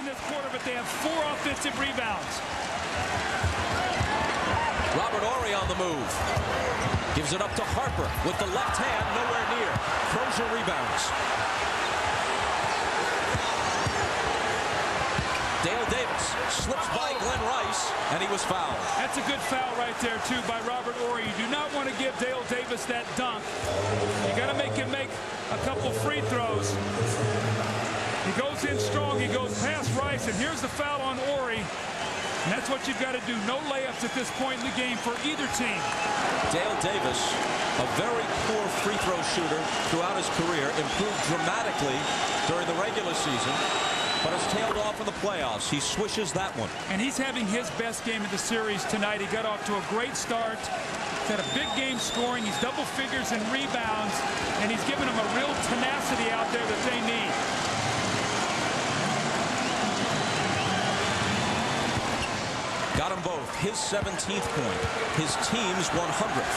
in this quarter, but they have 4 offensive rebounds. Robert Horry on the move. Gives it up to Harper with the left hand, nowhere near. Crozier rebounds. Dale Davis slips by Glenn Rice, and he was fouled. That's a good foul right there, too, by Robert Horry. You do not want to give Dale Davis that dunk. You got to make him make a couple free throws. He goes in strong. He goes past Rice, and here's the foul on Horry. And that's what you've got to do. No layups at this point in the game for either team. Dale Davis, a very poor free throw shooter throughout his career, improved dramatically during the regular season, but has tailed off in the playoffs. He swishes that one. And he's having his best game of the series tonight. He got off to a great start. He's had a big game scoring. He's double figures in rebounds, and he's given them a real tenacity out there that they need. Got them both. His 17th point. His team's 100th.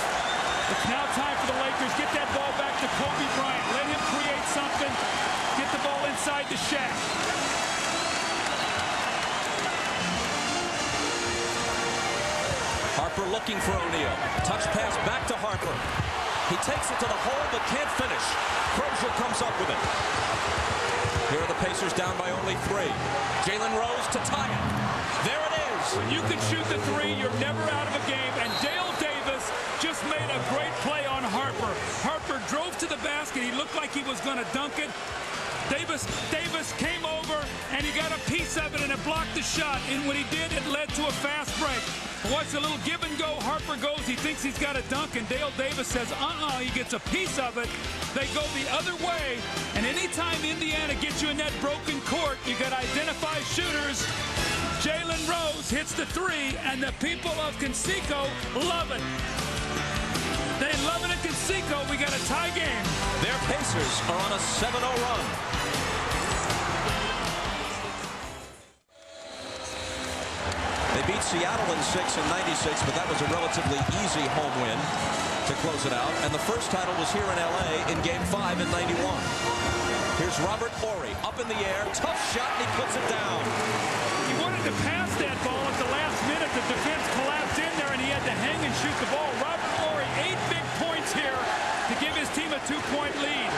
It's now time for the Lakers. Get that ball back to Kobe Bryant. Let him create something. Get the ball inside to Shaq. Harper looking for O'Neal. Touch pass back to Harper. He takes it to the hole but can't finish. Crozier comes up with it. Here are the Pacers down by only 3. Jalen Rose to tie it. There it is. When you can shoot the 3, you're never out of a game. And Dale Davis just made a great play on Harper. Harper drove to the basket. He looked like he was going to dunk it. Davis came over, and he got a piece of it, and it blocked the shot. And when he did, it led to a fast break. Watch a little give and go. Harper goes. He thinks he's got a dunk, and Dale Davis says, He gets a piece of it. They go the other way. And anytime Indiana gets you in that broken court, you got to identify shooters. Jalen Rose hits the 3, and the people of Conseco love it. They love it in Conseco. We got a tie game. Their Pacers are on a 7-0 run. They beat Seattle in 6 in '96, but that was a relatively easy home win to close it out. And the first title was here in L.A. in Game 5 in '91. Here's Robert Horry up in the air. Tough shot, and he puts it down. He wanted to pass that ball at the last minute. The defense collapsed in there, and he had to hang and shoot the ball. Robert Horry, 8 big points here to give his team a 2-point lead.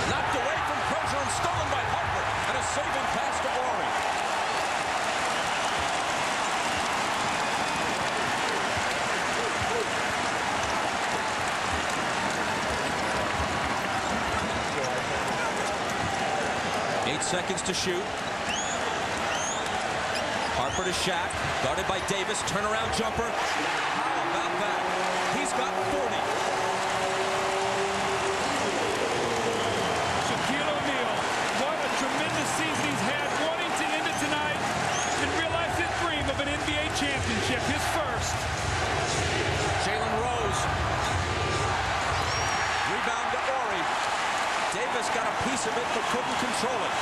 Knocked away from Crozier and stolen by Harper. And a saving pass to Horry. Seconds to shoot. Harper to Shaq, guarded by Davis, turnaround jumper. How about that? He's got 40. Shaquille O'Neal, what a tremendous season he's had, wanting to end it tonight and realize his dream of an NBA championship, his first. Jalen Rose. Rebound to Horry. Davis got a piece of it but couldn't control it.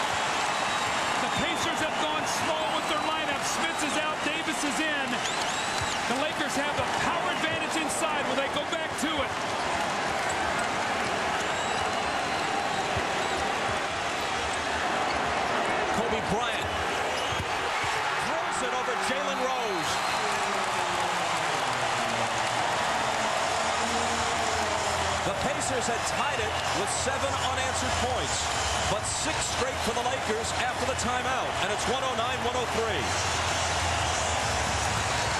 The Pacers have gone small with their lineup. Smits is out, Davis is in. The Lakers have a power advantage inside. Will they go back to it? Kobe Bryant throws it over Jalen Rose. The Pacers had tied it with 7 unanswered points, but 6 straight for the Lakers after the timeout, and it's 109-103.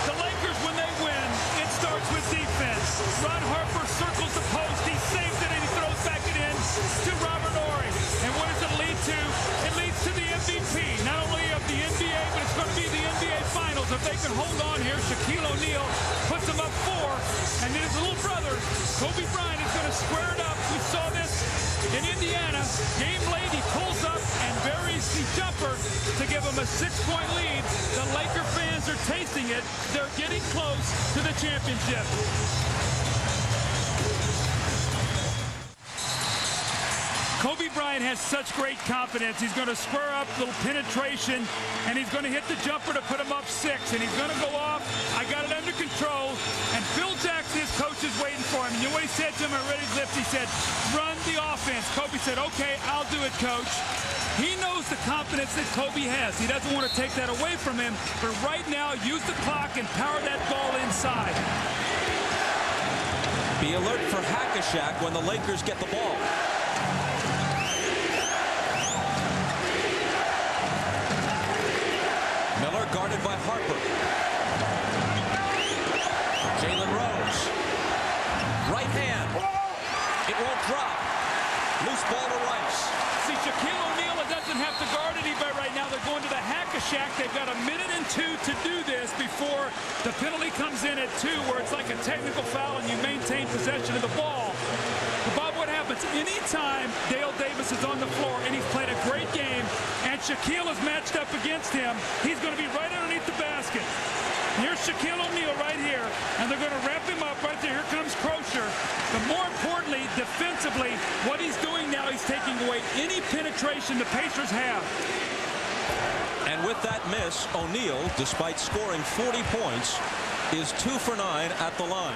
The Lakers, when they win, it starts with defense. Ron Harper circles the post, he saves it, and he throws back it in to Robert Horry. And what does it lead to? It leads to the MVP, not only of the NBA, but it's going to be the NBA Finals. If they can hold on here, Shaquille O'Neal puts them up 4, and then his little brother, Kobe Bryant, is going to square it up. We saw this in Indiana. Game late, he pulls up and buries the jumper to give him a 6-point lead. The Laker fans are tasting it. They're getting close to the championship. Kobe Bryant has such great confidence. He's going to square up, little penetration, and he's going to hit the jumper to put him up 6, and he's going to go off. I got it under control, and Phil Jackson, his coach, is waiting for him. And you know what he said to him at Ready Lift? He said, run the offense. Kobe said, okay, I'll do it, coach. He knows the confidence that Kobe has. He doesn't want to take that away from him. But right now, use the clock and power that ball inside. Be alert for Hack-a-Shaq when the Lakers get the ball. Miller guarded by Harper. Jalen Rose. Right hand. It won't drop. Loose ball to Rice. See, Shaquille O'Neal doesn't have to guard anybody right now. They're going to the Hack-a-Shaq. They've got 1 minute and 2 to do this before the penalty comes in at 2, where it's like a technical foul and you maintain possession of the ball. But Bob, what happens? Anytime Dale Davis is on the floor and he's played a great game and Shaquille is matched up against him, he's going to be right underneath the basket. Here's Shaquille O'Neal right here, and they're going to wrap him up right there. Here comes Crozier. But more importantly, defensively, what he's doing now, he's taking away any penetration the Pacers have. And with that miss, O'Neal, despite scoring 40 points, is 2 for 9 at the line.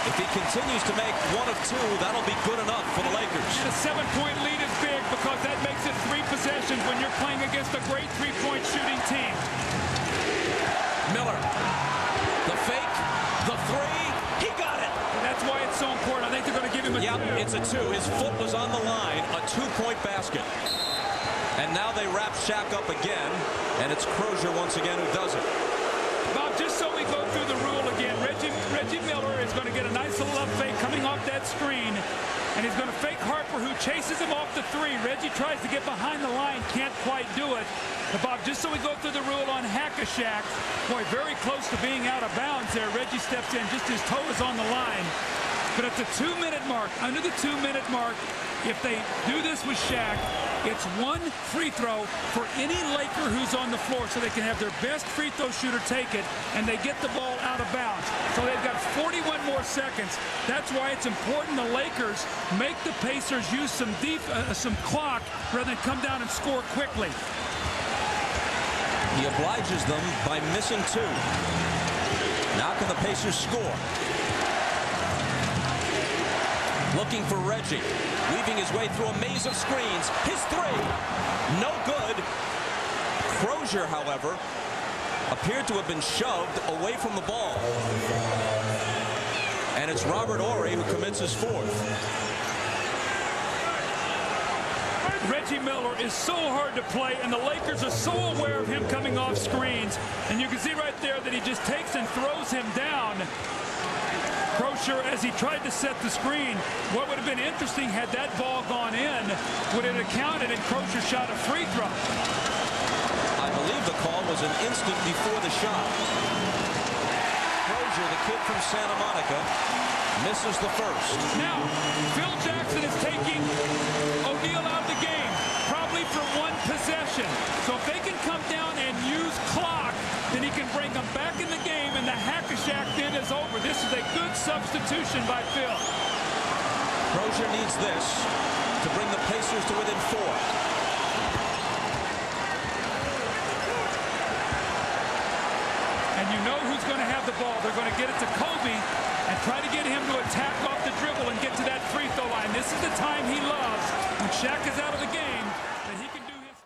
If he continues to make 1 of 2, that'll be good enough for the Lakers. And a 7-point lead is big because that makes it 3 possessions when you're playing against a great 3-point shooting team. Miller, the fake, the 3, he got it. That's why it's so important. I think they're going to give him a 2. Yep, it's a 2. His foot was on the line, a 2-point basket. And now they wrap Shaq up again, and it's Crozier once again who does it. Bob, just so we go through the rule again, Reggie Miller is going to get a nice little up fake coming off that screen, and he's going to fake Harper, who chases him off the 3. Reggie tries to get behind the line, can't quite do it. But Bob, just so we go through the rule on Hack-a-Shaq, boy, very close to being out of bounds there. Reggie steps in, just his toe is on the line. But at the 2-minute mark, under the 2-minute mark, if they do this with Shaq, it's 1 free throw for any Laker who's on the floor, so they can have their best free throw shooter take it, and they get the ball out of bounds. So they've got 41 more seconds. That's why it's important the Lakers make the Pacers use some clock rather than come down and score quickly. He obliges them by missing 2. Now can the Pacers score? Looking for Reggie, weaving his way through a maze of screens. His 3, no good. Crozier, however, appeared to have been shoved away from the ball. And it's Robert Horry who commits his 4th. Reggie Miller is so hard to play, and the Lakers are so aware of him coming off screens. And you can see right there that he just takes and throws him down. Crozier, as he tried to set the screen, what would have been interesting had that ball gone in, would it have counted and Crozier shot a free throw? I believe the call was an instant before the shot. Crozier, the kid from Santa Monica, misses the first. Now, Phil Jackson is taking O'Neal out of the game, probably for 1 possession. So if they can come down and use clock, then he can bring them back in the game, and the Hack-a-Shaq bid is over. This is a good substitution by Phil. Crozier needs this to bring the Pacers to within 4. And you know who's going to have the ball. They're going to get it to Kobe and try to get him to attack off the dribble and get to that free throw line. This is the time he loves when Shaq is out of the game.